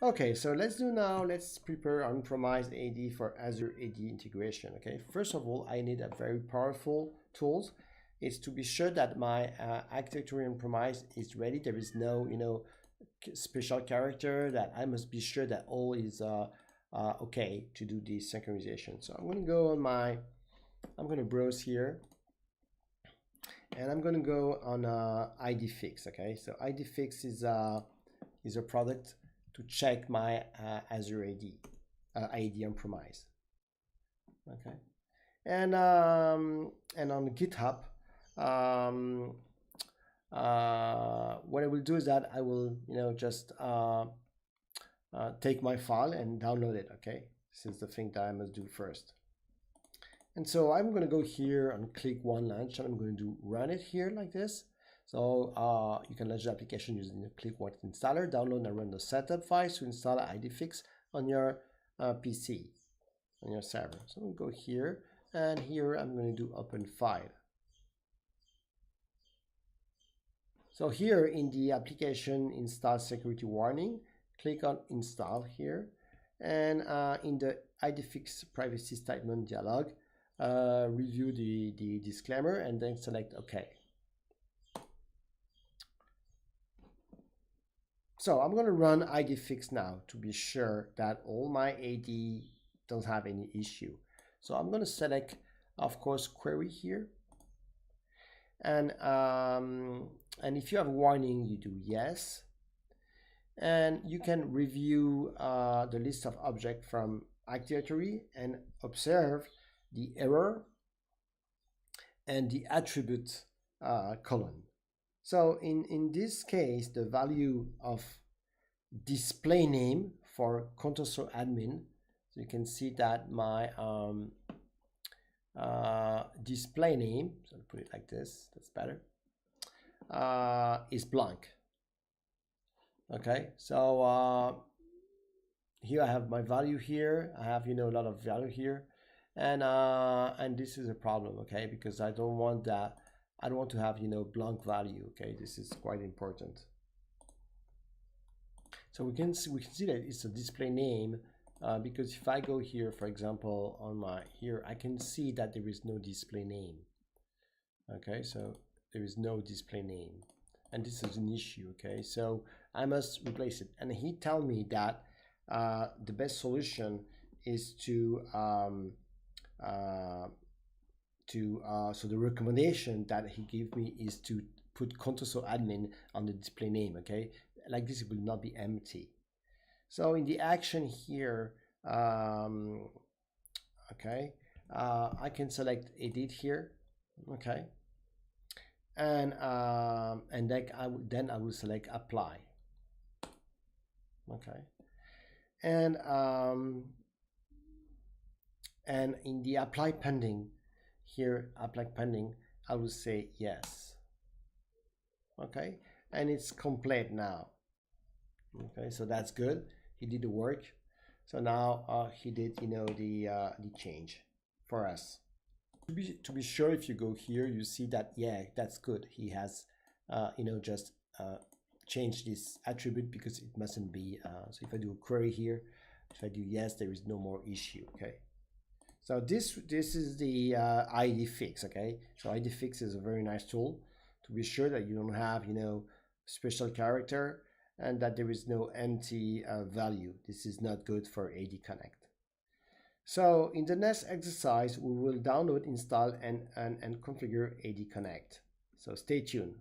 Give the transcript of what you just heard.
Okay, so let's prepare on-premise AD for Azure AD integration. Okay, first of all, I need a very powerful tools. It's to be sure that my architecture on-premise is ready. There is no, special character that I must be sure that all is okay to do the synchronization. So I'm going to go on I'm going to browse here, and I'm going to go on IDfix. Okay, so IDfix is a product to check my Azure AD on-premise. Okay, and on GitHub, what I will do is that I will, just take my file and download it. Okay, this is the thing that I must do first. And so I'm going to go here and click one launch, and I'm going to run it here like this. So you can launch the application using the click one installer, download and run the setup files to install IDfix on your PC, on your server. So I'm going to go here, and here I'm going to do open file. So here in the application install security warning, click on install here, and in the IDfix privacy statement dialog, review the disclaimer and then select OK. So I'm going to run IDfix now to be sure that all my AD don't have any issue. So I'm going to select, of course, query here. And if you have a warning, you do yes. And you can review the list of objects from Active Directory and observe the error and the attribute column. So in this case, the value of display name for console admin, so you can see that my display name, so I'll put it like this, that's better, is blank. Okay, so here I have my value here. I have, a lot of value here, and this is a problem, okay, because I don't want that. I don't want to have, blank value. Okay, this is quite important. So we can see that it's a display name because if I go here, for example, on here, I can see that there is no display name. Okay, so there is no display name, and this is an issue. Okay, so I must replace it. And he tell me that the best solution is so the recommendation that he gave me is to put console admin on the display name. Okay, like this, it will not be empty. So in the action here, okay, I can select edit here. Okay, and then I will select apply. Okay, and in the apply pending here, apply pending, I will say yes. Okay, and it's complete now. Okay, so that's good. He did the work. So now he did, the change for us. To be sure, if you go here, you see that, yeah, that's good. He has, just changed this attribute because it mustn't be. So if I do a query here, if I do yes, there is no more issue. Okay. So this is the IDfix. Okay. So IDfix is a very nice tool to be sure that you don't have, special character and that there is no empty value. This is not good for AD Connect. So in the next exercise, we will download, install, and configure AD Connect. So stay tuned.